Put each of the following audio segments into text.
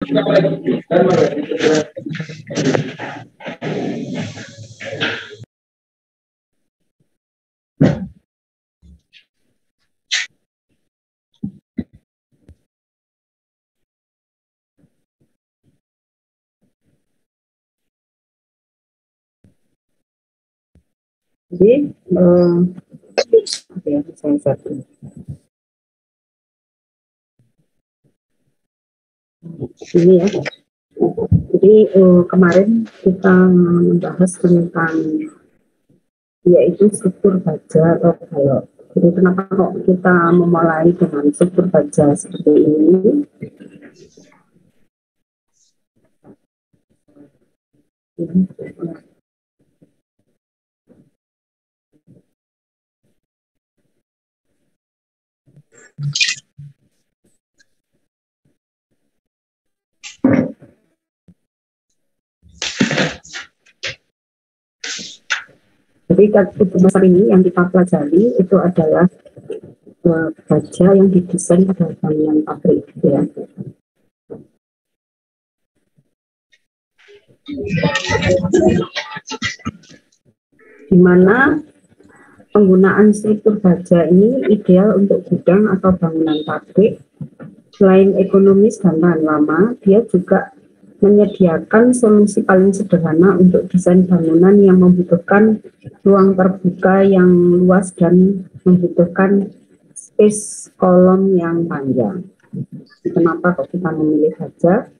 Jadi, ya, saya satu. Ini ya. Jadi kemarin kita membahas tentang yaitu struktur baja atau balok. Jadi kenapa kok kita memulai dengan struktur baja seperti ini? Jadi struktur besar ini yang kita pelajari itu adalah baja yang didesain pada bangunan pabrik, ya. Di mana penggunaan struktur baja ini ideal untuk gudang atau bangunan pabrik. Selain ekonomis dan tahan lama, dia juga menyediakan solusi paling sederhana untuk desain bangunan yang membutuhkan ruang terbuka yang luas dan membutuhkan space kolom yang panjang. Kenapa kok kita memilih baja?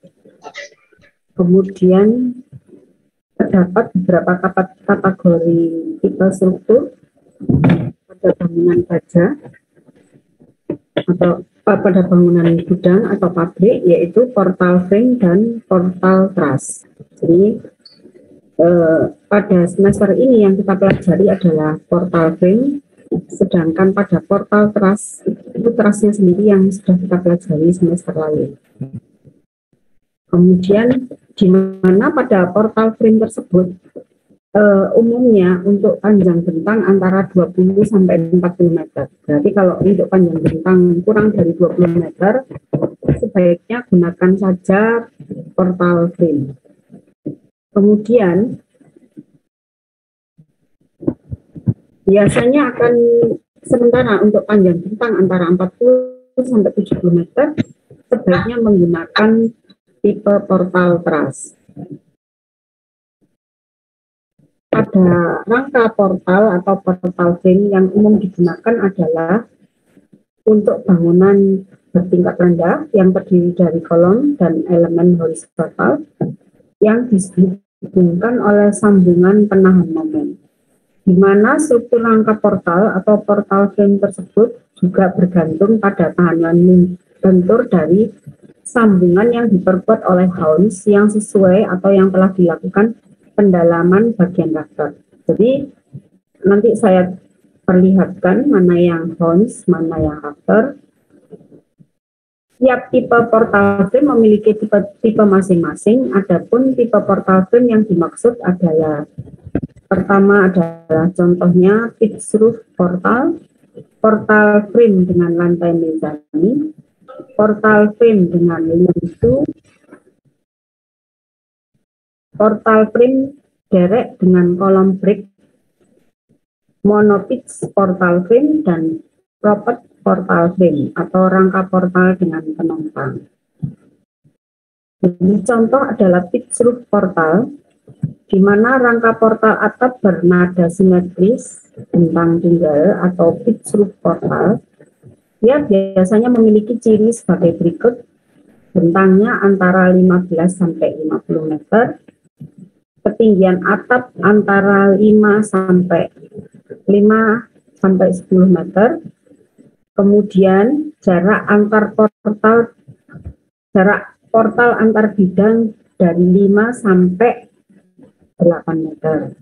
Kemudian terdapat beberapa kategori tipe struktur pada bangunan baja atau pada bangunan gudang atau pabrik, yaitu portal frame dan portal truss. Jadi pada semester ini yang kita pelajari adalah portal frame, sedangkan pada portal truss itu trussnya sendiri yang sudah kita pelajari semester lalu. Kemudian di mana pada portal frame tersebut umumnya untuk panjang bentang antara 20 sampai 40 meter. Berarti kalau untuk panjang bentang kurang dari 20 meter, sebaiknya gunakan saja portal frame. Kemudian biasanya akan sementara untuk panjang bentang antara 40 sampai 70 meter, sebaiknya menggunakan tipe portal truss. Pada rangka portal atau portal frame yang umum digunakan adalah untuk bangunan bertingkat rendah yang terdiri dari kolom dan elemen horizontal yang dihubungkan oleh sambungan penahan momen, di mana struktur rangka portal atau portal frame tersebut juga bergantung pada tahanan bentur dari sambungan yang diperkuat oleh hounds yang sesuai atau yang telah dilakukan pendalaman bagian rafter. Jadi nanti saya perlihatkan mana yang hounds, mana yang rafter. Tiap tipe portal frame memiliki tipe masing-masing. Adapun tipe portal frame yang dimaksud adalah pertama adalah contohnya pitch roof portal, portal frame dengan lantai mezani, portal frame dengan lean-to, portal frame derek dengan kolom brick, monopitch portal frame, dan propped portal frame atau rangka portal dengan penumpang. Jadi contoh adalah pitch roof portal, di mana rangka portal atap bernada simetris bentang tunggal atau pitch roof portal. Dia biasanya memiliki ciri sebagai berikut: bentangnya antara 15 sampai 50 meter, ketinggian atap antara 5 sampai 10 meter, kemudian jarak portal antar bidang dari 5 sampai 8 meter.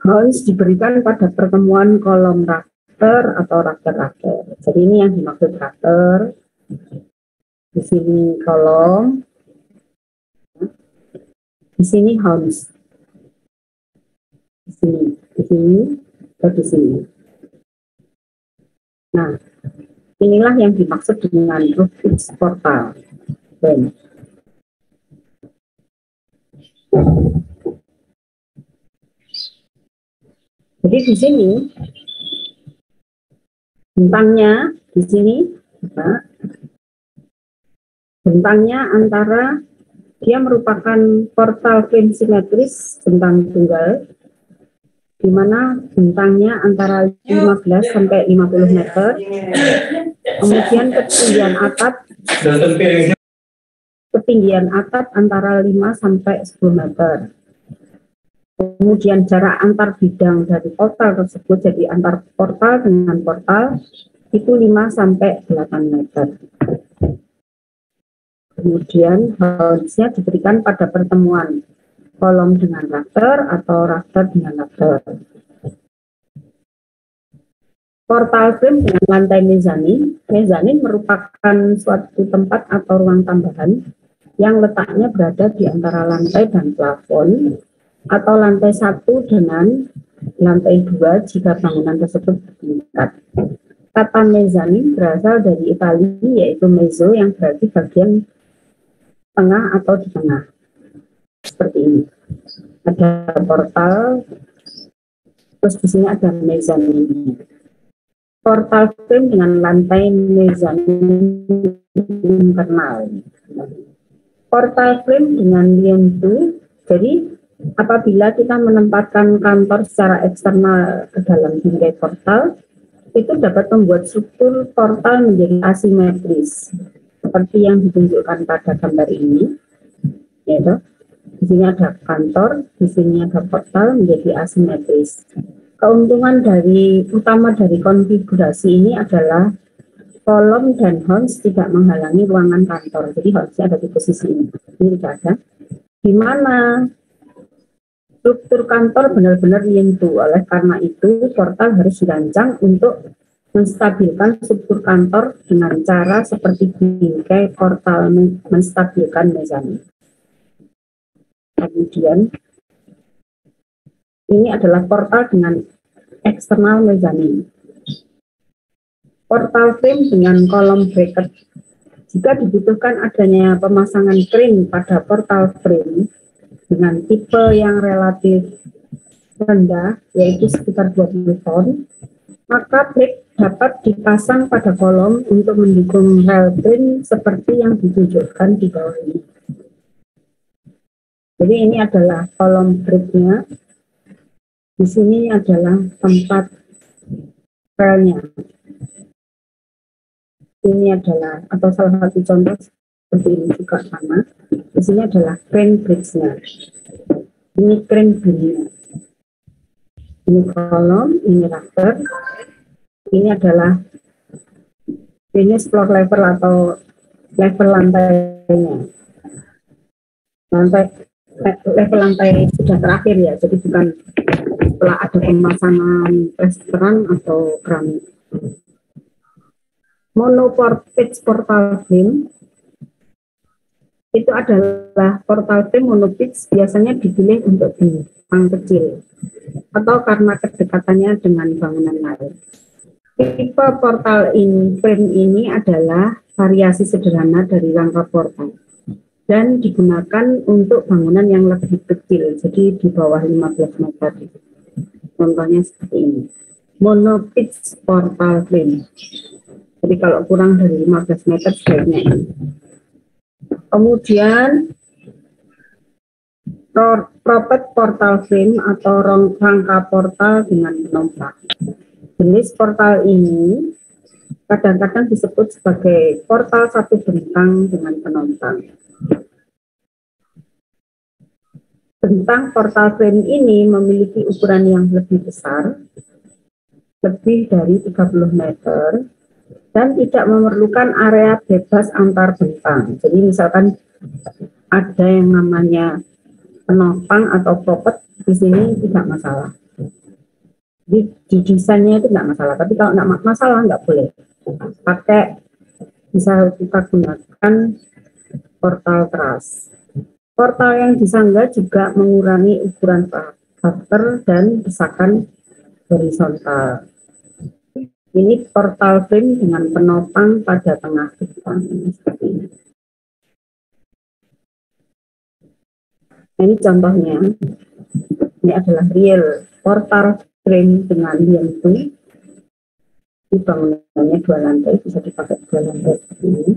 Hounds diberikan pada pertemuan kolom rafter atau rafter-rafter. Jadi ini yang dimaksud rafter. Di sini kolom, di sini hounds, di sini, atau di sini. Nah, inilah yang dimaksud dengan roof pitch portal. Jadi di sini bentangnya di sini, bentangnya antara dia merupakan portal frame simetris bentang tunggal, di mana bentangnya antara 15 sampai 50 meter. Kemudian ketinggian atap antara 5 sampai 10 meter. Kemudian jarak antar bidang dari portal tersebut, jadi antar portal dengan portal itu 5 sampai 8 meter. Kemudian harusnya diberikan pada pertemuan kolom dengan rafter atau rafter dengan rafter. Portal frame dengan lantai mezanin. Mezanin merupakan suatu tempat atau ruang tambahan yang letaknya berada di antara lantai dan plafon, atau lantai 1 dengan lantai 2 jika bangunan tersebut bertingkat. Kata mezanin berasal dari Italia, yaitu mezzo yang berarti bagian tengah atau di tengah. Seperti ini. Ada portal, terus di sini ada mezanin. Portal frame dengan lantai mezanin internal. Portal frame dengan lientu, jadi apabila kita menempatkan kantor secara eksternal ke dalam bingkai portal, itu dapat membuat struktur portal menjadi asimetris, seperti yang ditunjukkan pada gambar ini. Yaitu, di sini ada kantor, di sini ada portal menjadi asimetris. Keuntungan utama dari konfigurasi ini adalah kolom dan house tidak menghalangi ruangan kantor. Jadi harusnya ada di posisi ini. Ini tidak ada. Di mana struktur kantor benar-benar lientu. Oleh karena itu, portal harus dirancang untuk menstabilkan struktur kantor dengan cara seperti bingkai portal menstabilkan mezanin. Kemudian, ini adalah portal dengan eksternal mezanin. Portal frame dengan kolom bracket. Jika dibutuhkan adanya pemasangan krim pada portal frame dengan tipe yang relatif rendah, yaitu sekitar 20 ton, maka bracket dapat dipasang pada kolom untuk mendukung rel frame seperti yang ditunjukkan di bawah ini. Jadi ini adalah kolom bracket-nya. Di sini adalah tempat relnya. Ini adalah, atau salah satu contoh seperti ini juga sama. Di sini adalah crane bridge-nya. Ini crane beam-nya. Ini kolom, ini rafter. Ini adalah finish floor level atau level lantainya. Level lantai sudah terakhir ya, jadi bukan setelah ada pemasangan plesteran atau keramik. Monopitch portal frame itu adalah portal frame monopitch, biasanya dipilih untuk bintang kecil atau karena kedekatannya dengan bangunan lain. Tipe portal frame ini adalah variasi sederhana dari rangka portal dan digunakan untuk bangunan yang lebih kecil, jadi di bawah 15 meter. Contohnya seperti ini. Monopitch portal frame. Jadi kalau kurang dari 15 meter sebaiknya ini. Kemudian propet portal frame atau rangka portal dengan penompak. Jenis portal ini kadang-kadang disebut sebagai portal satu bentang dengan penompak. Bentang portal frame ini memiliki ukuran yang lebih besar, lebih dari 30 meter, dan tidak memerlukan area bebas antar bentang. Jadi misalkan ada yang namanya penopang atau propet, di sini tidak masalah. Di desainnya itu tidak masalah, tapi kalau tidak masalah nggak boleh. Pakai, bisa kita gunakan portal truss. Portal yang disangga juga mengurangi ukuran rafter dan desakan horizontal. Ini portal frame dengan penopang pada tengah bentang seperti ini. Nah, ini contohnya, ini adalah real portal frame dengan lientu. Ini bangunannya 2 lantai, bisa dipakai 2 lantai seperti ini.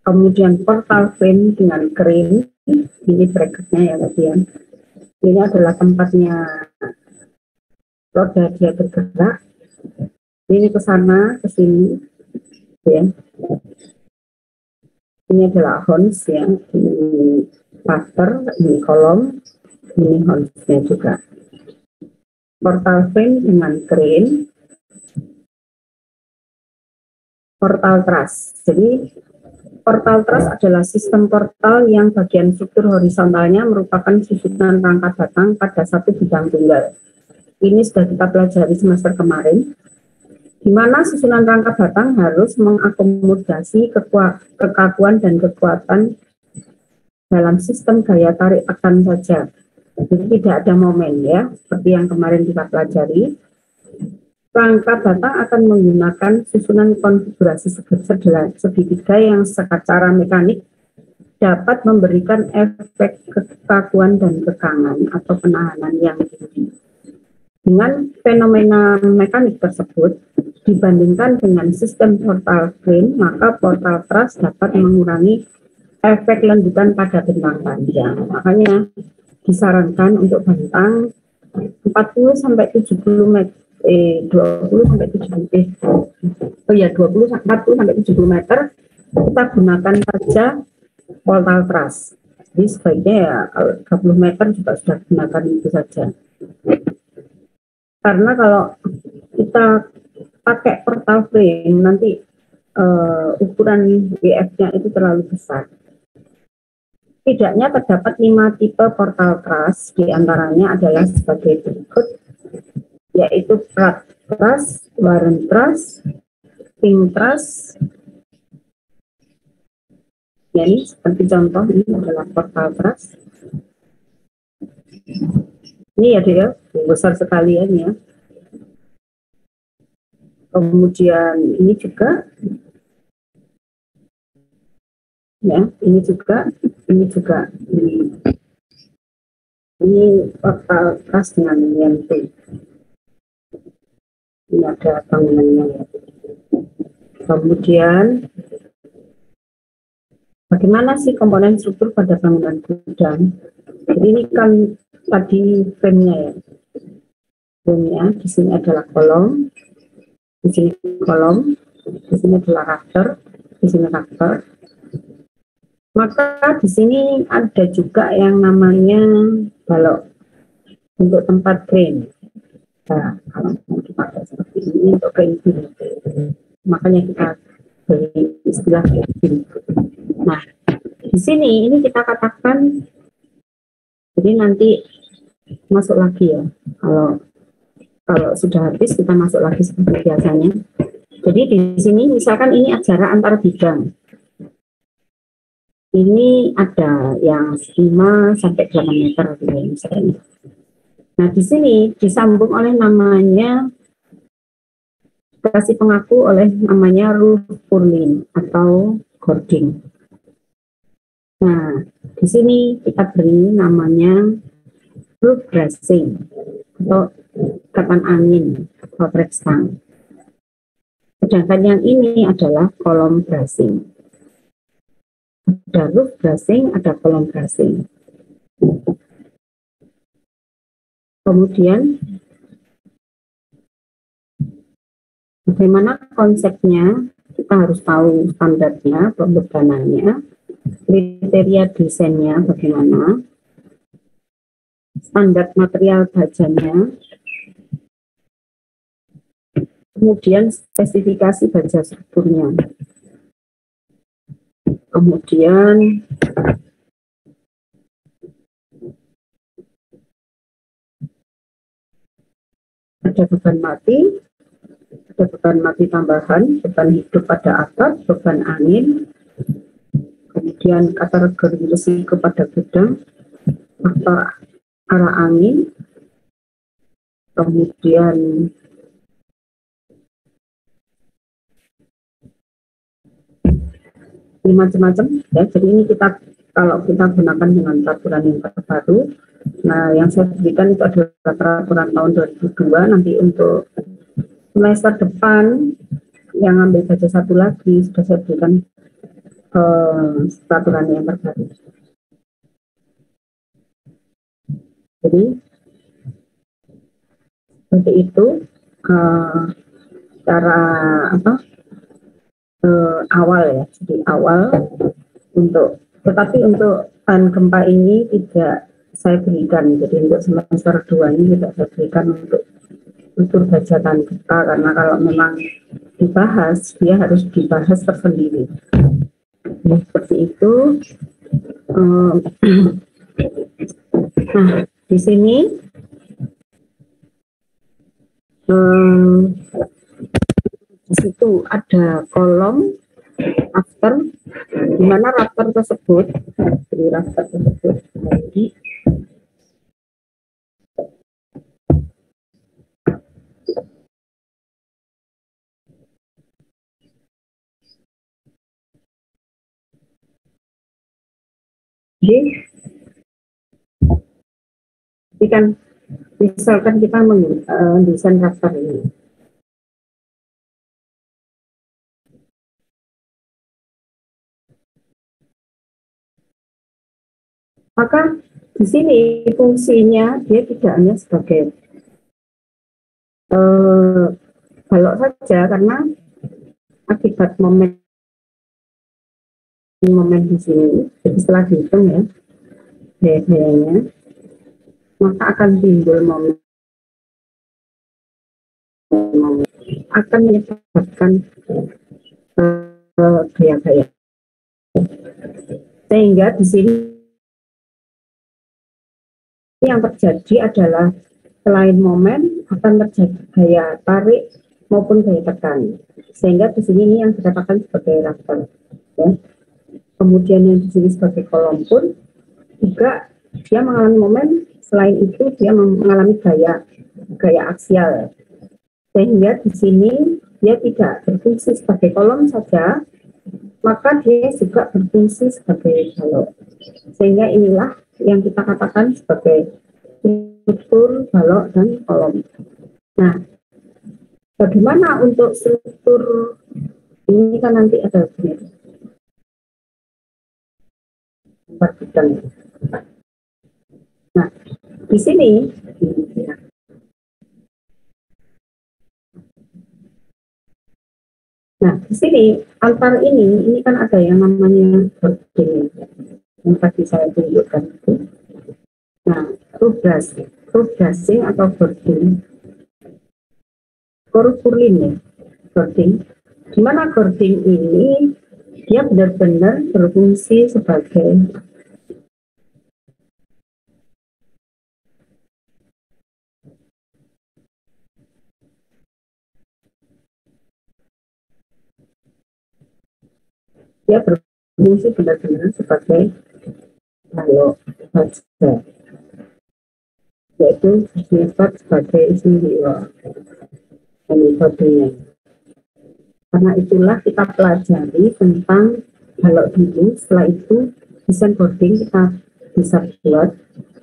Kemudian portal frame dengan crane, ini bracketnya ya tadi ya. Ini adalah tempatnya roda dia bergerak. Ini ke sana, ke sini, ya. Ini adalah horns ya, ini pater, ini kolom, ini hornsnya juga. Portal frame dengan crane, portal truss. Jadi portal truss adalah sistem portal yang bagian struktur horizontalnya merupakan susunan rangka batang pada satu bidang tunggal. Ini sudah kita pelajari semester kemarin, di mana susunan rangka batang harus mengakomodasi kekakuan dan kekuatan dalam sistem gaya tarik tekan saja. Jadi tidak ada momen ya, seperti yang kemarin kita pelajari. Rangka batang akan menggunakan susunan konfigurasi segitiga yang secara mekanik dapat memberikan efek kekakuan dan kekangan atau penahanan yang tinggi. Dengan fenomena mekanik tersebut, dibandingkan dengan sistem portal frame, maka portal truss dapat mengurangi efek lendutan pada bentang panjang. Makanya disarankan untuk bentang 40 sampai 70 meter, 20 sampai 70, 40 sampai 70 meter kita gunakan saja portal truss. Jadi sebaiknya ya kalau 30 meter juga sudah gunakan itu saja. Karena kalau kita pakai portal frame nanti ukuran WF-nya itu terlalu besar. Setidaknya terdapat 5 tipe portal truss, diantaranya adalah sebagai berikut, yaitu flat truss, Warren truss, pin truss. Jadi seperti contoh ini adalah portal truss. Ini ya dia, besar sekali ya. Kemudian ini juga, ya, ini juga. Ini portal truss dengan lientu. Ini ada bangunannya ya. Kemudian bagaimana sih komponen struktur pada bangunan gudang? Jadi ini kan tadi frame-nya ya. Frame-nya di sini adalah kolom, di sini kolom, di sini adalah rafter, di sini rafter. Maka di sini ada juga yang namanya balok untuk tempat crane. Nah, kalau mau dipakai seperti ini untuk crane, makanya kita beri istilah crane. Nah, di sini ini kita katakan, jadi nanti masuk lagi ya. Kalau sudah habis kita masuk lagi seperti biasanya. Jadi di sini misalkan ini jarak antar bidang. Ini ada yang 5 sampai 8 meter gitu misalnya. Nah, di sini disambung oleh namanya, kasih pengaku oleh namanya roof purlin atau gording. Nah, di sini kita beri namanya roof bracing atau ikatan angin atau track stang. Sedangkan yang ini adalah kolom bracing. Ada roof bracing, ada kolom bracing. Kemudian bagaimana konsepnya? Kita harus tahu standarnya, pembebanannya, kriteria desainnya bagaimana, standar material bajanya, kemudian spesifikasi baja strukturnya. Kemudian ada beban mati tambahan, beban hidup pada atap, beban angin, kemudian kategori risiko pada gudang, faktor arah angin, kemudian macam-macam ya. Jadi ini kita kalau kita gunakan dengan peraturan yang terbaru. Nah, yang saya berikan itu adalah peraturan tahun 2002. Nanti untuk semester depan yang ambil baca satu lagi sudah saya berikan peraturan yang terbaru. Jadi seperti itu cara awal ya. Jadi awal untuk, tetapi untuk tahan gempa ini tidak saya berikan. Jadi untuk semester 2 ini tidak saya berikan untuk unsur baca tahan gempa, karena kalau memang dibahas dia harus dibahas tersendiri. Nah, seperti itu. Nah, di sini di situ ada kolom rafter, di mana rafter tersebut, misalkan kita mendesain rafter ini. Maka di sini fungsinya dia tidak hanya sebagai balok saja, karena akibat momen di sini, jadi setelah dihitung ya gaya-gayanya, maka akan timbul momen akan menyebabkan gaya-gaya. Sehingga di sini yang terjadi adalah selain momen akan terjadi gaya tarik maupun gaya tekan. Sehingga di sini ini yang dikatakan sebagai rafter. Ya. Kemudian yang di sini sebagai kolom pun juga dia mengalami momen. Selain itu dia mengalami gaya aksial. Sehingga di sini dia tidak berfungsi sebagai kolom saja, maka dia juga berfungsi sebagai balok. Sehingga inilah yang kita katakan sebagai struktur balok dan kolom. Nah, bagaimana untuk struktur ini kan nanti ada bagian. Nah, di sini antar ini kan ada yang namanya boarding yang tadi saya tunjukkan itu. Nah, roof brushing atau boarding, kurulin ya, boarding. Di mana boarding ini dia benar-benar berfungsi sebagai benar-benar sebagai balok baja, yaitu disebut sebagai simbol metodenya. Karena itulah kita pelajari tentang balok dulu, setelah itu desain boarding kita bisa buat,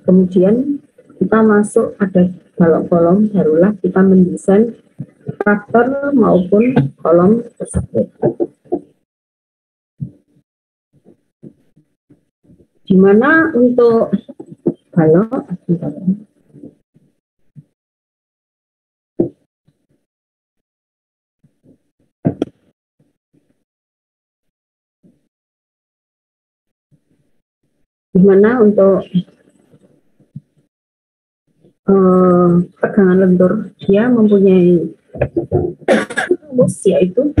kemudian kita masuk ada balok kolom, barulah kita mendesain rafter maupun kolom tersebut. Dimana untuk balok dimana untuk tegangan lentur dia mempunyai rumus, yaitu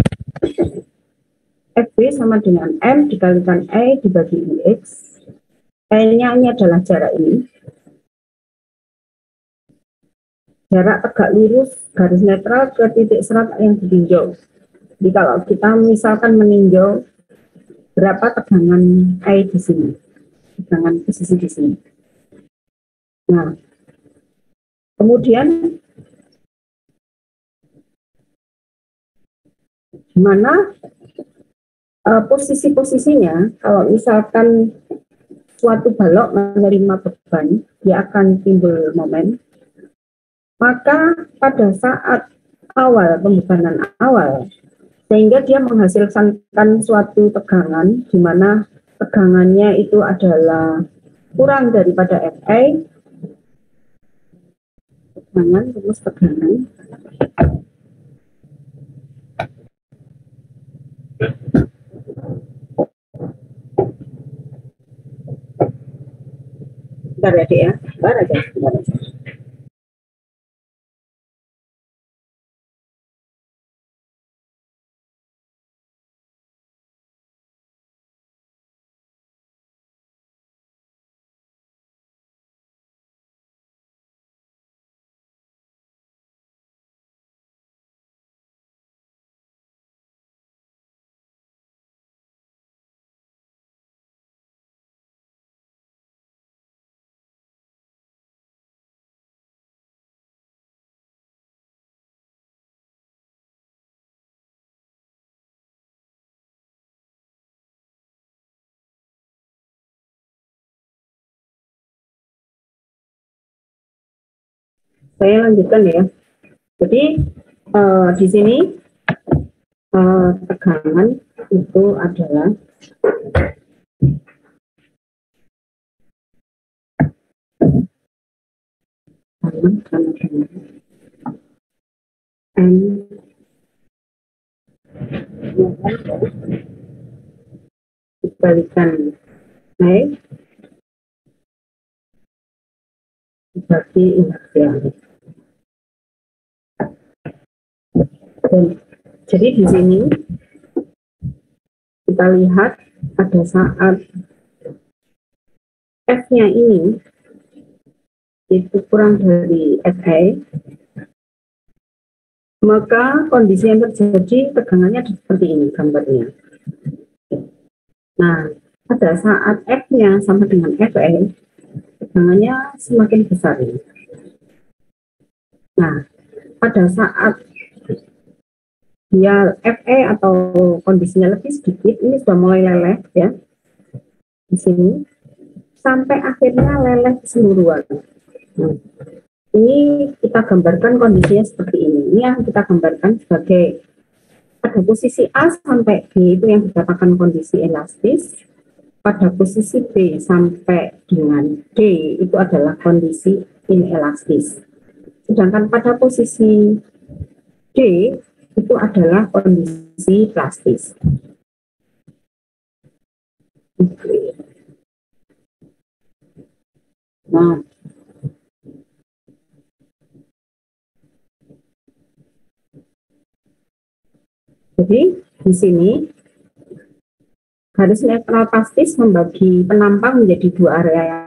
FB sama dengan M dikalikan E dibagi IX. E-nya ini adalah jarak ini. Jarak tegak lurus garis netral ke titik serat yang ditinjau. Jadi kalau kita misalkan meninjau berapa tegangan E di sini, tegangan posisi di sini. Nah, kemudian mana posisi-posisinya, kalau misalkan suatu balok menerima beban, dia akan timbul momen. Maka pada saat awal, pembebanan awal, sehingga dia menghasilkan suatu tegangan, di mana tegangannya itu adalah kurang daripada Fa, tegangan, rumus tegangan. Bentar ya, Dek ya. Bentar aja. Saya lanjutkan ya. Jadi di sini tegangan itu adalah N dikalikan naik dibagi inersia. Dan jadi di sini kita lihat pada saat F-nya ini itu kurang dari Fa, maka kondisi yang terjadi tegangannya seperti ini gambarnya. Nah, pada saat F-nya sama dengan Fa, tegangannya semakin besar ini. Nah, pada saat dia Fe atau kondisinya lebih sedikit, ini sudah mulai leleh ya di sini, sampai akhirnya leleh keseluruhan. Nah, ini kita gambarkan kondisinya seperti ini. Ini yang kita gambarkan sebagai pada posisi A sampai B itu yang dikatakan kondisi elastis, pada posisi B sampai dengan D itu adalah kondisi inelastis. Sedangkan pada posisi D itu adalah kondisi plastis. Nah, jadi di sini garis netral plastis membagi penampang menjadi dua area.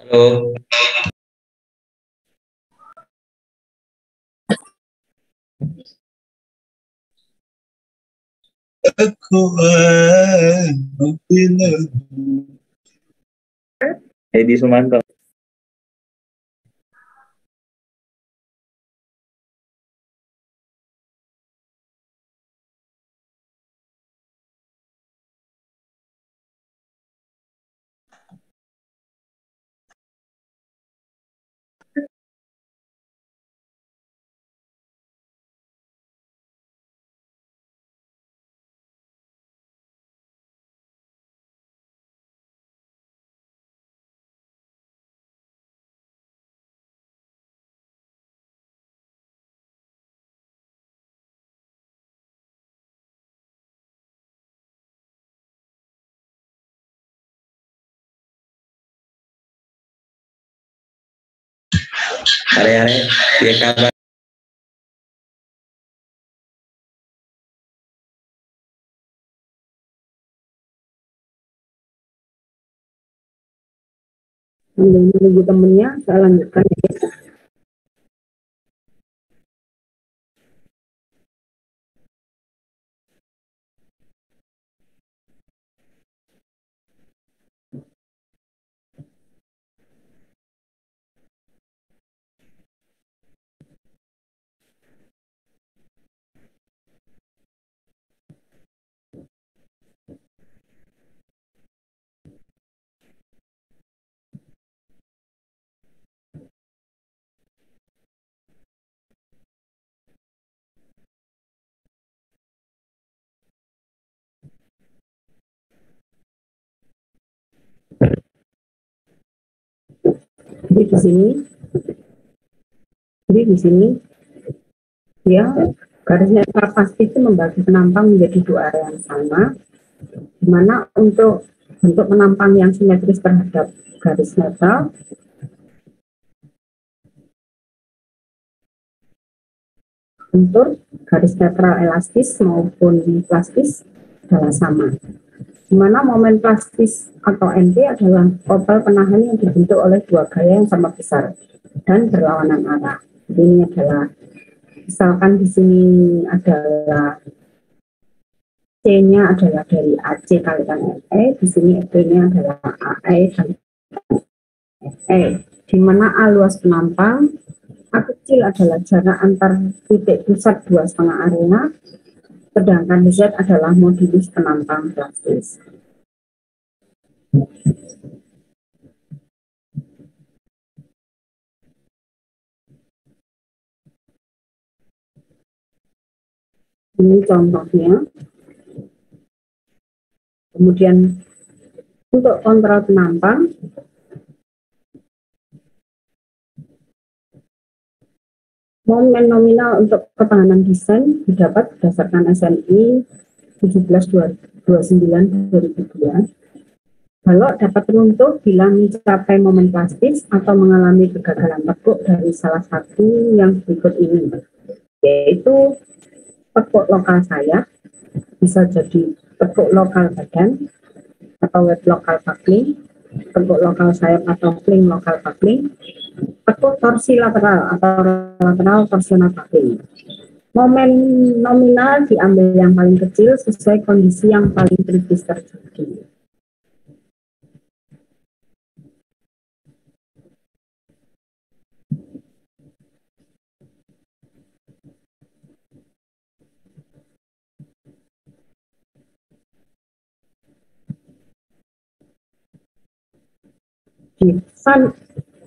Halo. Edi Sumanto. Are-are, ya kabar. Menunggu temennya, saya lanjutkan ya. Jadi di sini ya garis netral pasti itu membagi penampang menjadi dua area yang sama, di mana untuk bentuk penampang yang simetris terhadap garis netral untuk garis netral elastis maupun plastis adalah sama, di mana momen plastis atau MP adalah kopel penahan yang dibentuk oleh dua gaya yang sama besar dan berlawanan arah. Jadi ini adalah, misalkan di sini adalah C-nya adalah dari AC kalikan FE, di sini FE-nya adalah AE dan FE, di mana A luas penampang, A kecil adalah jarak antar titik pusat 2,5 arena, sedangkan Z adalah modulus penampang plastis. Ini contohnya. Kemudian untuk kontrol penampang, momen nominal untuk ketahanan desain didapat berdasarkan SNI 1729/2002. Balok dapat runtuh bila mencapai momen plastis atau mengalami kegagalan tekuk dari salah satu yang berikut ini, yaitu tekuk lokal sayap, bisa jadi tekuk lokal badan atau web lokal buckling, tekuk lokal sayap atau fling lokal buckling, tekuk torsi lateral atau lateral torsional buckling. Momen nominal diambil yang paling kecil sesuai kondisi yang paling kritis terjadi.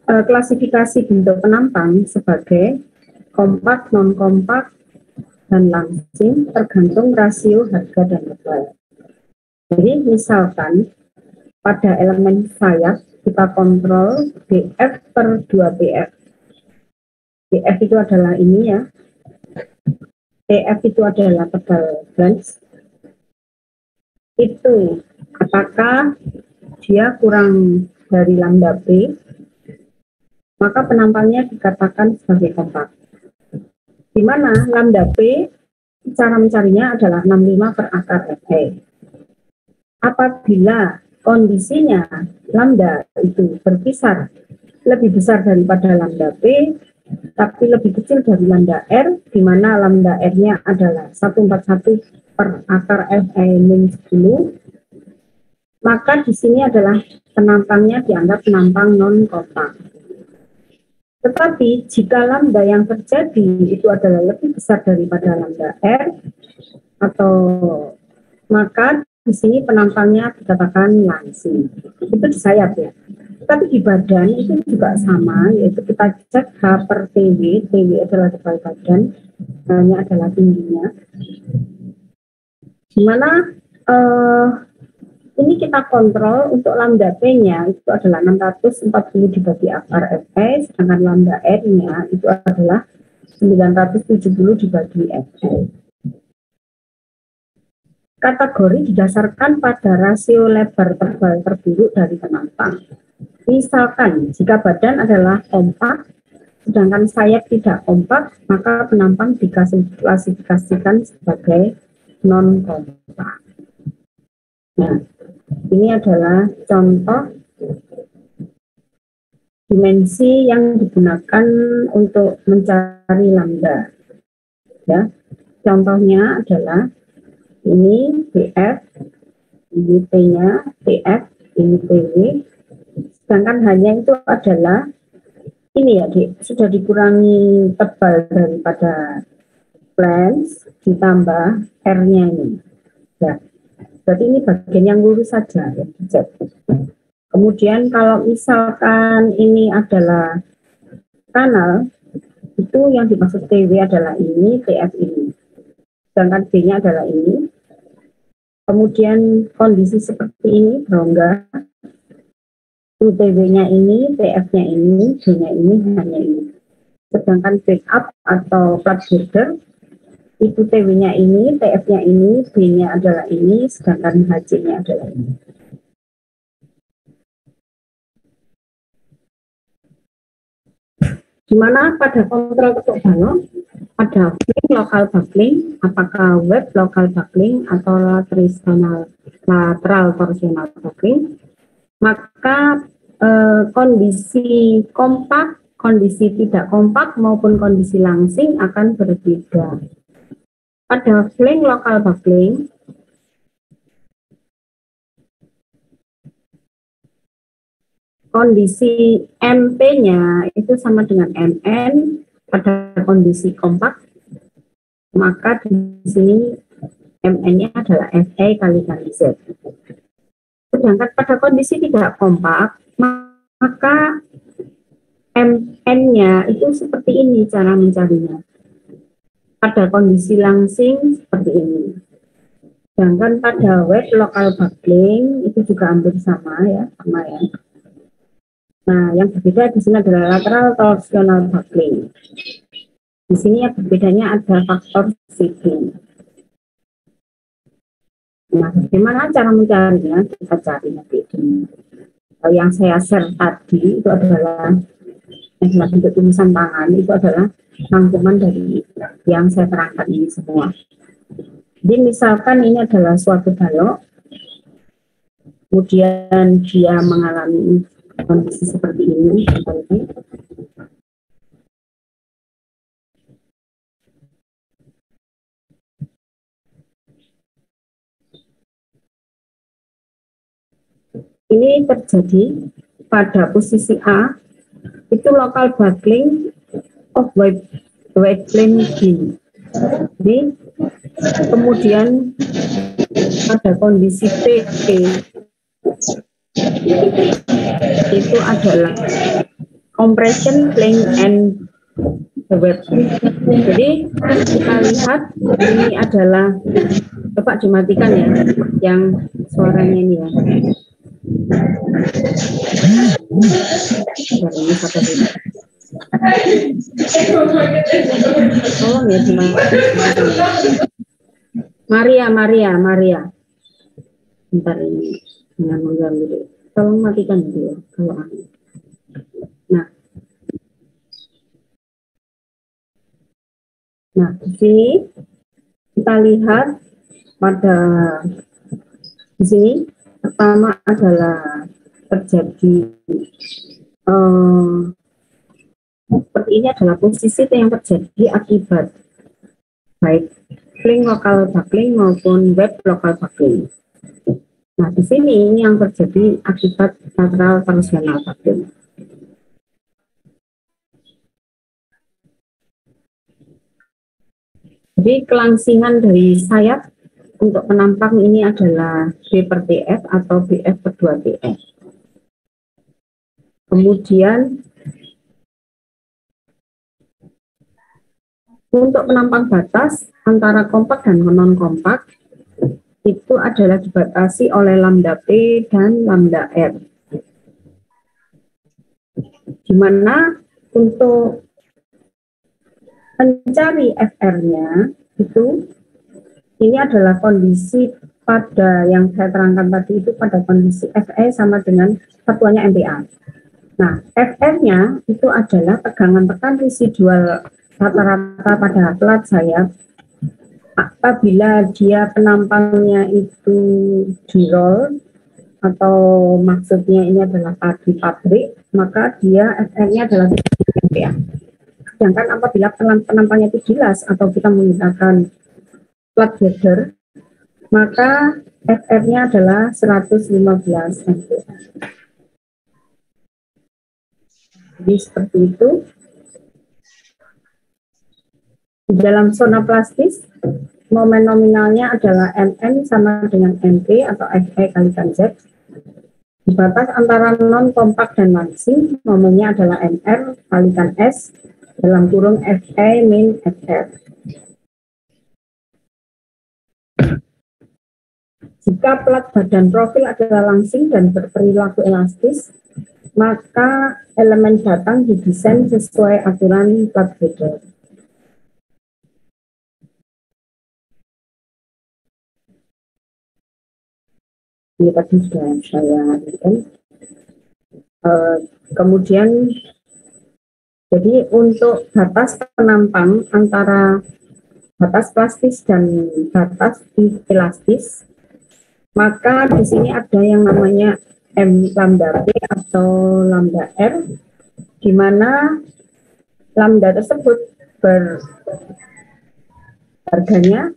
Klasifikasi bentuk penampang sebagai kompak, non-kompak, dan langsing tergantung rasio harga dan tebal. Jadi misalkan pada elemen sayap kita kontrol df/2pf. df itu adalah ini ya. Tf itu adalah tebal flange. Itu apakah dia kurang dari lambda P, maka penampangnya dikatakan sebagai kompak. Di mana lambda P, cara mencarinya adalah 65 per akar Fe. Apabila kondisinya lambda itu berkisar lebih besar daripada lambda P, tapi lebih kecil dari lambda R, di mana lambda R-nya adalah 141 per akar Fe-10, maka di sini adalah penampangnya dianggap penampang non-kompak. Tetapi jika lambda yang terjadi itu adalah lebih besar daripada lambda R, atau maka di sini penampangnya dikatakan langsing. Itu di sayap ya. Tapi di badan itu juga sama, yaitu kita cek H per TW, TW adalah tebal badan, H-nya adalah tingginya. Dimana ini kita kontrol untuk lambda P-nya itu adalah 640 dibagi akar Fe, sedangkan lambda R-nya itu adalah 970 dibagi Fe. Kategori didasarkan pada rasio lebar tebal terburuk dari penampang. Misalkan jika badan adalah kompak, Sedangkan sayap tidak kompak, maka penampang diklasifikasikan sebagai non-kompak. Nah, ini adalah contoh dimensi yang digunakan untuk mencari lambda. Ya, contohnya adalah ini BF, ini P-nya, PF, ini PW. Sedangkan hanya itu adalah ini ya, sudah dikurangi tebal daripada flange ditambah R-nya ini. Ya, berarti ini bagian yang lurus saja ya. Kemudian kalau misalkan ini adalah kanal, itu yang dimaksud TW adalah ini, TF ini. Sedangkan B-nya adalah ini. Kemudian kondisi seperti ini, berongga. TW-nya ini, TF-nya ini, B-nya ini, hanya ini. Sedangkan backup atau flat border, itu TW-nya ini, TF-nya ini, B-nya adalah ini, sedangkan HC-nya adalah ini. Dimana pada kontrol ketuk balok, ada fling lokal buckling, apakah web lokal buckling atau lateral torsional buckling, maka kondisi kompak, kondisi tidak kompak maupun kondisi langsing akan berbeda. Pada fling lokal buckling, kondisi MP-nya itu sama dengan MN pada kondisi kompak, maka di sini MN-nya adalah FA kali Z. Sedangkan pada kondisi tidak kompak, maka MN-nya itu seperti ini cara mencarinya. Pada kondisi langsing seperti ini. Sedangkan pada web lokal buckling itu juga hampir sama ya, Nah, yang berbeda di sini adalah lateral torsional buckling. Di sini yang berbedanya ada faktor shifting. Nah, bagaimana cara mencarinya? Kita cari nanti. Yang saya share tadi itu adalah bentuk tulisan tangan, itu adalah rangkuman dari yang saya terangkan ini semua. Jadi misalkan ini adalah suatu balok, kemudian dia mengalami kondisi seperti ini. Ini terjadi pada posisi A, itu local buckling of wide plane B. Jadi, kemudian pada kondisi P itu adalah compression plane and web. Jadi kita lihat ini adalah, coba dimatikan ya, yang suaranya ini ya. Tolong ya dimatikan. Maria. Bentar ini dengan mengganggu. Tolong matikan dulu kalau aku. Nah, di sini kita lihat pada di sini pertama adalah terjadi seperti ini adalah posisi yang terjadi akibat baik fling lokal buckling maupun web lokal buckling. Nah, di sini ini yang terjadi akibat lateral torsional buckling. Jadi kelangsingan dari sayap untuk penampang ini adalah B per TF atau BF per 2 TF. Kemudian untuk penampang batas antara kompak dan non-kompak itu adalah dibatasi oleh lambda P dan lambda R. Di mana untuk mencari FR-nya itu ini adalah kondisi pada yang saya terangkan tadi itu pada kondisi FE sama dengan satuannya MPa. Nah, FR-nya itu adalah tegangan tekan residual rata-rata pada plat saya. Apabila dia penampangnya itu di roll, atau maksudnya ini adalah di pabrik, maka dia FR-nya adalah ya. Sedangkan apabila penampangnya itu jelas atau kita menggunakan plat header, maka FR-nya adalah 115 ampere. Jadi seperti itu. Di dalam zona plastis, momen nominalnya adalah Mn sama dengan Mp atau Fe kalikan Z. Di batas antara non-kompak dan langsing, momennya adalah Mr kalikan S dalam kurung Fe min Fr. Jika plat badan profil adalah langsing dan berperilaku elastis, maka elemen batang didesain sesuai aturan plat header. Ini tadi sudah saya berikan. Kemudian, jadi untuk batas penampang antara batas plastis dan batas elastis, maka di sini ada yang namanya M lambda P atau lambda R, di mana lambda tersebut harganya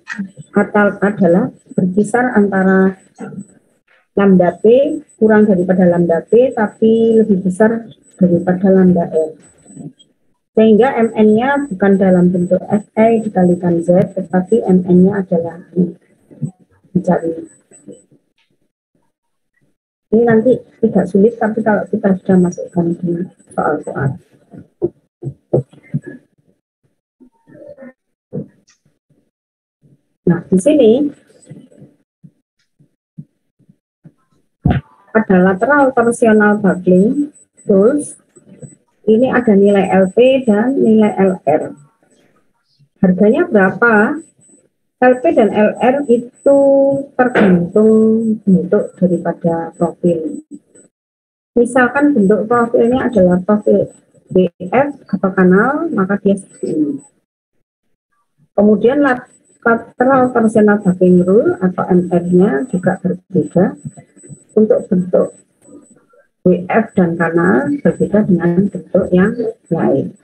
adalah berkisar antara lambda P kurang daripada lambda P, tapi lebih besar daripada lambda R. Sehingga Mn-nya bukan dalam bentuk Fe dikalikan Z, tetapi Mn-nya adalah dicari. Ini nanti tidak sulit, tapi kalau kita sudah masukkan di soal-soal. Nah, di sini ada lateral torsional buckling tools. Ini ada nilai LP dan nilai LR. Harganya berapa? LP dan LR itu tergantung bentuk daripada profil. Misalkan bentuk profilnya adalah profil BF atau kanal, maka dia seperti ini. Kemudian lateral torsional buckling rule atau MR-nya juga berbeda. Untuk bentuk WF dan kanal berbeda dengan bentuk yang lain.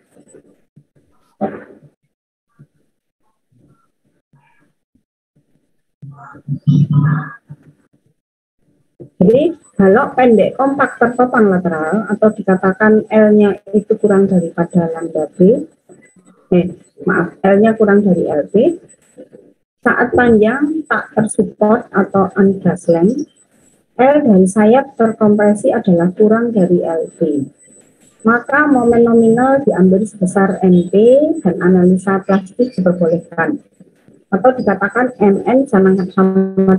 Jadi, balok pendek kompak tertopang lateral atau dikatakan L-nya itu kurang daripada lambda B, L-nya kurang dari LP, saat panjang tak tersupport atau unbrushed length, L dari sayap terkompresi adalah kurang dari LP. Maka momen nominal diambil sebesar MP dan analisa plastik diperbolehkan. Atau dikatakan Mn sama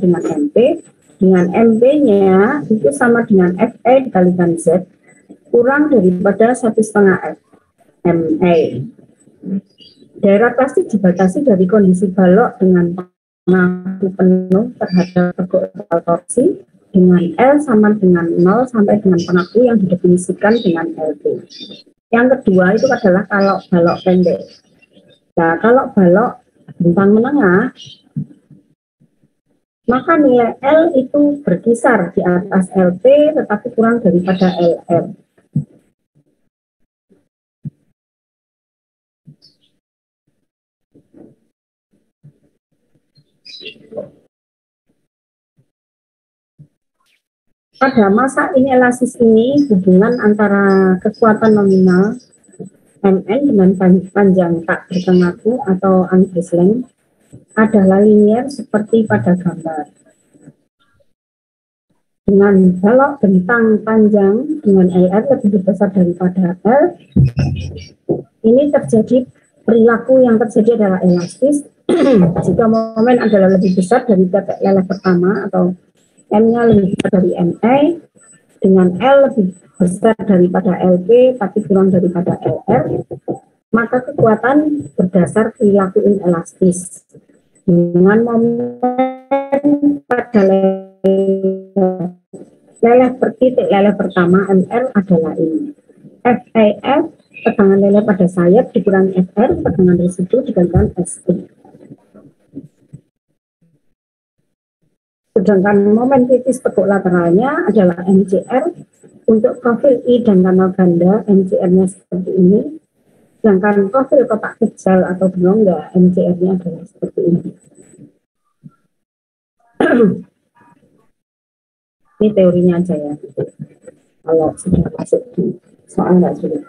dengan MP, dengan MP-nya itu sama dengan Fe dikalikan Z, kurang daripada 1,5 F MA. Daerah plastik dibatasi dari kondisi balok dengan pengaku penuh terhadap teguk torsi, dengan L sama dengan 0 sampai dengan pengaku yang didefinisikan dengan LP. Yang kedua itu adalah kalau balok pendek. Nah, kalau balok bentang menengah, maka nilai L itu berkisar di atas LP tetapi kurang daripada LR. Pada masa inelasis ini, hubungan antara kekuatan nominal Mn dengan panjang tak berpengaruh atau unbrushed length adalah linear seperti pada gambar. Dengan balok bentang panjang dengan LR lebih besar daripada L, ini terjadi perilaku yang terjadi adalah elastis. Jika momen adalah lebih besar dari tetek leleh pertama atau M-nya lebih besar dari MA, dengan L lebih besar daripada LP tapi kurang daripada LR, maka kekuatan berdasar perilaku inelastis. Dengan momen pada leleh per titik leleh pertama MR adalah ini. EF, tegangan lele pada sayap dikurangi FR, tegangan residu digantikan ST. Sedangkan momen kritis tekuk lateralnya adalah MCR. Untuk profil I dan kanal ganda, MCR-nya seperti ini. Sedangkan profil kotak kecil atau berongga, MCR-nya adalah seperti ini. Ini teorinya aja ya. Kalau sudah masuk di soal nggak sulit.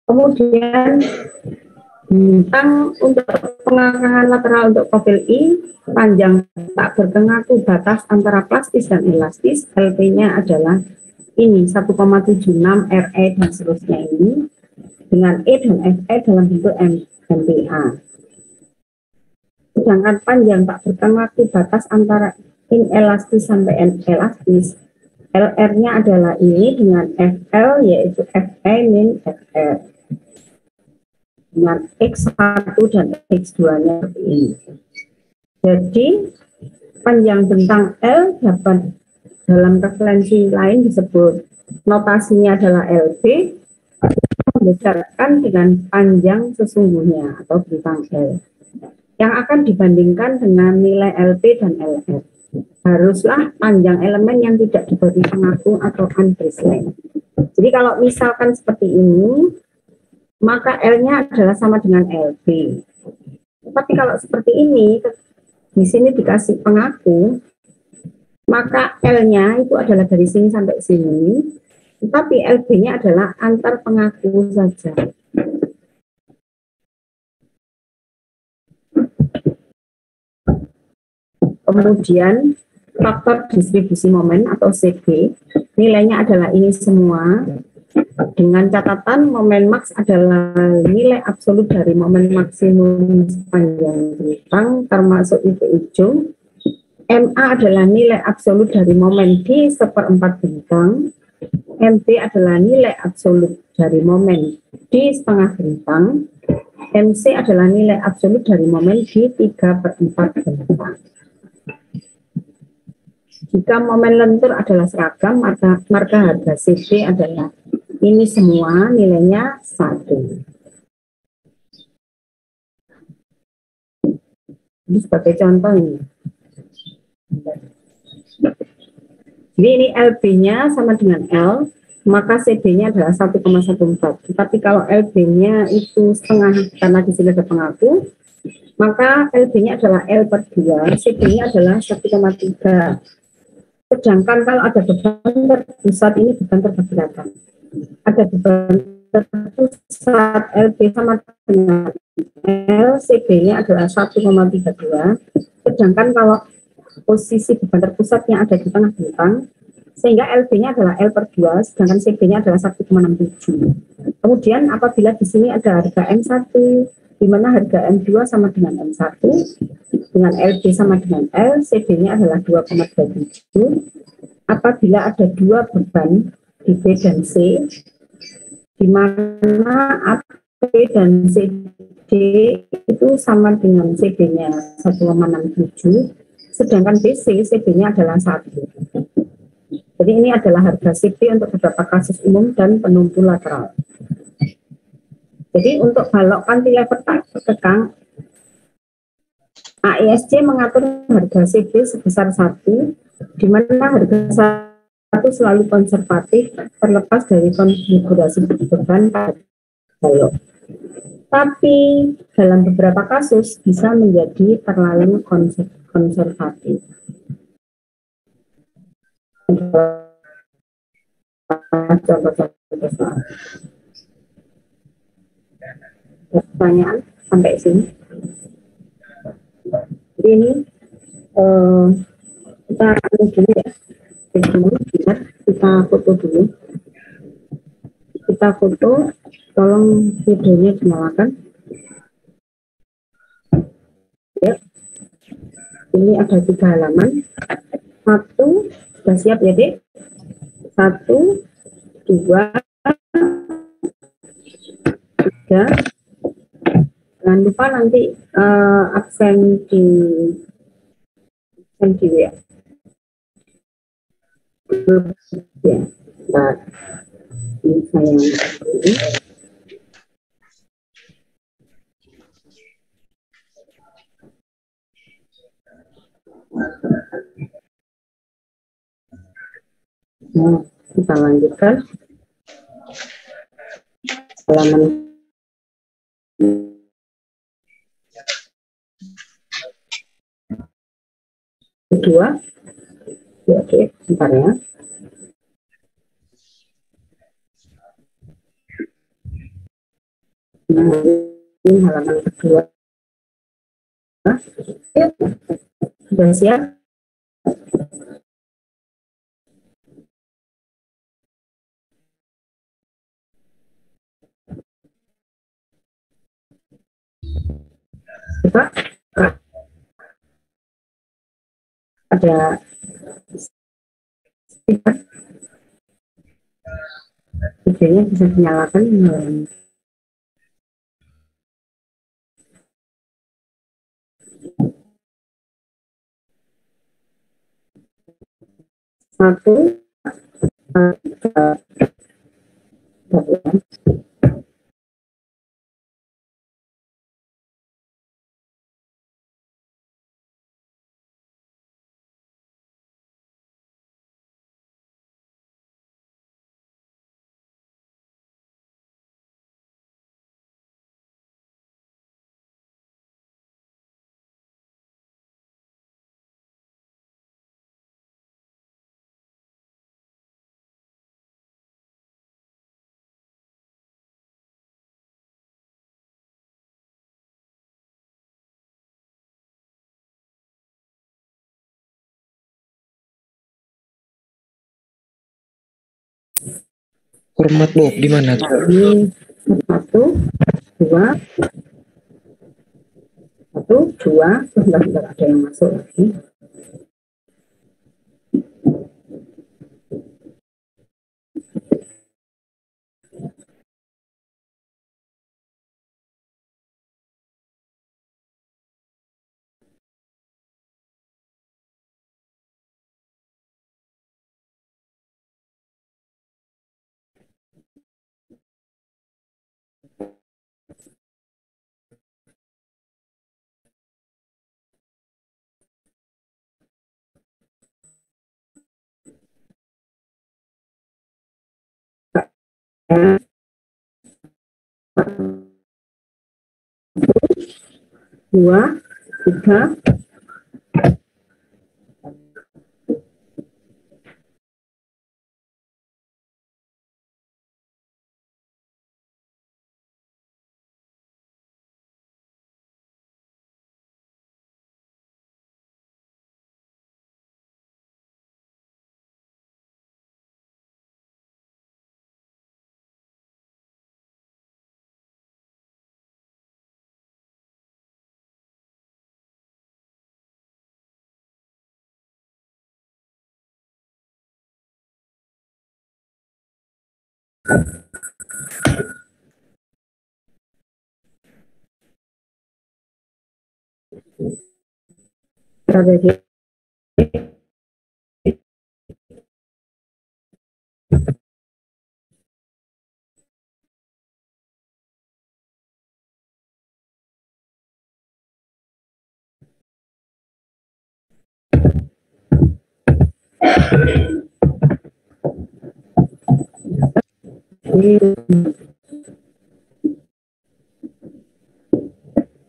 Kemudian untuk pengangkangan lateral untuk profil I, panjang tak bertengaku batas antara plastis dan elastis, LP-nya adalah ini 1,76 RE dan seterusnya ini, dengan E dan FE dalam bentuk MPa. Sedangkan panjang tak bertengaku batas antara inelastis sampai elastis, LR-nya adalah ini dengan FL yaitu FE min FR. Dengan X1 dan X2-nya seperti ini. Jadi, panjang bentang L dapat dalam referensi lain disebut notasinya adalah LB, membedakan dengan panjang sesungguhnya atau bentang L, yang akan dibandingkan dengan nilai LP dan LR. Haruslah panjang elemen yang tidak diberi pengaku atau unbracelet. Jadi kalau misalkan seperti ini, maka L-nya adalah sama dengan LB. Tapi kalau seperti ini, di sini dikasih pengaku, maka L-nya itu adalah dari sini sampai sini, tetapi LB-nya adalah antar pengaku saja. Kemudian, faktor distribusi momen atau CB, nilainya adalah ini semua, dengan catatan momen max adalah nilai absolut dari momen maksimum sepanjang bentang termasuk itu ujung. MA adalah nilai absolut dari momen di seperempat bentang. MB adalah nilai absolut dari momen di setengah bentang. MC adalah nilai absolut dari momen di 3/4 bentang. Jika momen lentur adalah seragam, maka harga CB adalah ini semua nilainya 1. Ini sebagai contoh ini. Jadi ini LB-nya sama dengan L, maka CB-nya adalah 1,14. Tapi kalau LB-nya itu setengah karena di sini ada pengaku, maka LB-nya adalah L/2, CB-nya adalah 1,3. Sedangkan kalau ada beban terpusat, ini beban terpergerakan. Ada beban terpusat LB sama dengan L, CB-nya adalah 1,32. Sedangkan kalau posisi beban terpusatnya ada di tengah bentang, sehingga LB-nya adalah L/2, sedangkan CB-nya adalah 1,67. Kemudian apabila di sini ada harga M1, di mana harga M2 sama dengan M1, dengan LB sama dengan L, CB-nya adalah 2,27. Apabila ada dua beban di B dan C, di mana AB dan CD itu sama dengan CB-nya 1,67, sedangkan BC, CB-nya adalah 1. Jadi ini adalah harga CB untuk beberapa kasus umum dan penumpu lateral. Jadi untuk balok cantilever tekang, AISC mengatur harga CB sebesar 1, di mana harga 1 selalu konservatif terlepas dari konfigurasi beban pada balok. Tapi dalam beberapa kasus bisa menjadi terlalu konservatif. Pertanyaan sampai sini. Jadi ini kita dulu ya. Kita foto dulu. Kita foto, tolong videonya dinyalakan. Ya. Ini ada 3 halaman. 1, sudah siap ya, Dek? 1, 2, 3. Jangan lupa nanti absen di ya. Ya. Nah. Ini saya ini. Nah, kita lanjutkan halaman kedua. Oke, sebentar ya. Nah, ini halaman kedua. Sudah siap? Coba ada videonya bisa dinyalakan. Satu, Format book di mana tuh? ini satu, dua, sebentar ada yang masuk lagi. Dua, tiga, strategi.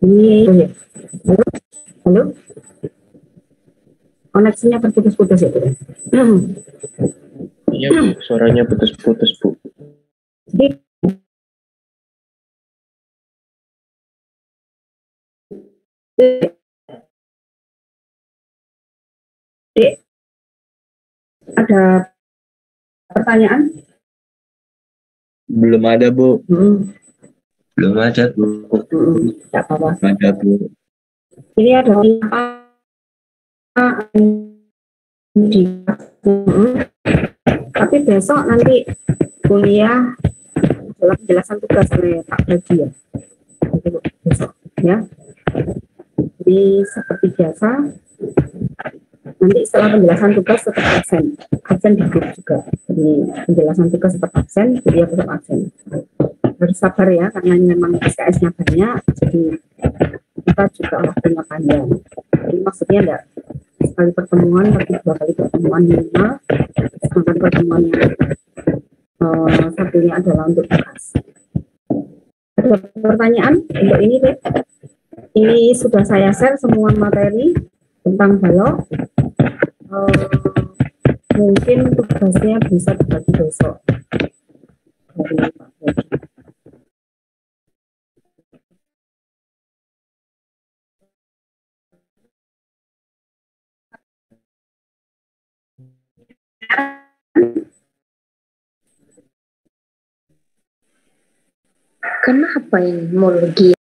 Ini, halo, koneksinya terputus-putus ya, Bu? Iya, Bu. Suaranya putus-putus, Bu. Jadi, ada pertanyaan? Belum ada, Bu. Belum ada, Bu. Tidak apa-apa. Belum ada, Bu. Ini ada tapi besok nanti kuliah dalam penjelasan tugas oleh Pak Pradi ya. Nanti besok ya. Jadi seperti biasa nanti setelah penjelasan tugas tetap absen di grup juga. Jadi penjelasan tugas tetap absen, kuliah tetap absen. Harus sabar ya, karena ini memang SKS-nya banyak, jadi kita juga waktunya panjang. Jadi maksudnya enggak sekali pertemuan, tapi 2 kali pertemuan minimal, sedangkan pertemuan yang satunya adalah untuk tugas. Ada pertanyaan untuk ini, Dek? Ini sudah saya share semua materi tentang balok. Mungkin tugasnya bisa dibagi besok dari Pak Bobi. Kenapa ini homologi?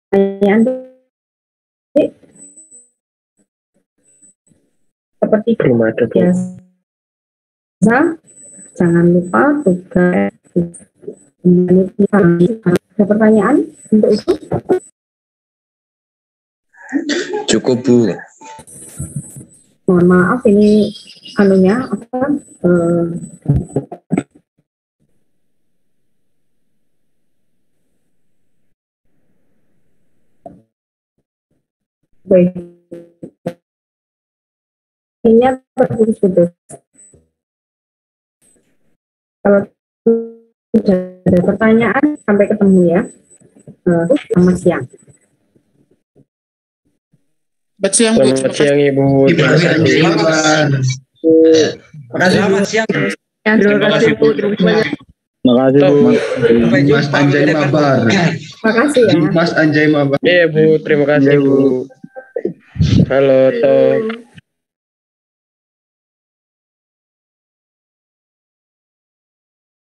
Pertanyaan seperti biasa, jangan lupa tugas. Ada pertanyaan untuk itu? Cukup, Bu. Mohon maaf, ini anunya apa? Baik. Ini terputus-putus. Kalau sudah ada pertanyaan, sampai ketemu ya. Selamat siang. Selamat siang, Bu. Selamat siang, Ibu. Terima kasih. Selamat siang. Terima kasih, Bu. Terima kasih. Terima kasih, Bu. Mas Anjay Mabar. Terima kasih ya. Mas Anjay Mabar. Iya, Bu. Terima kasih, Bu. Halo, Toh.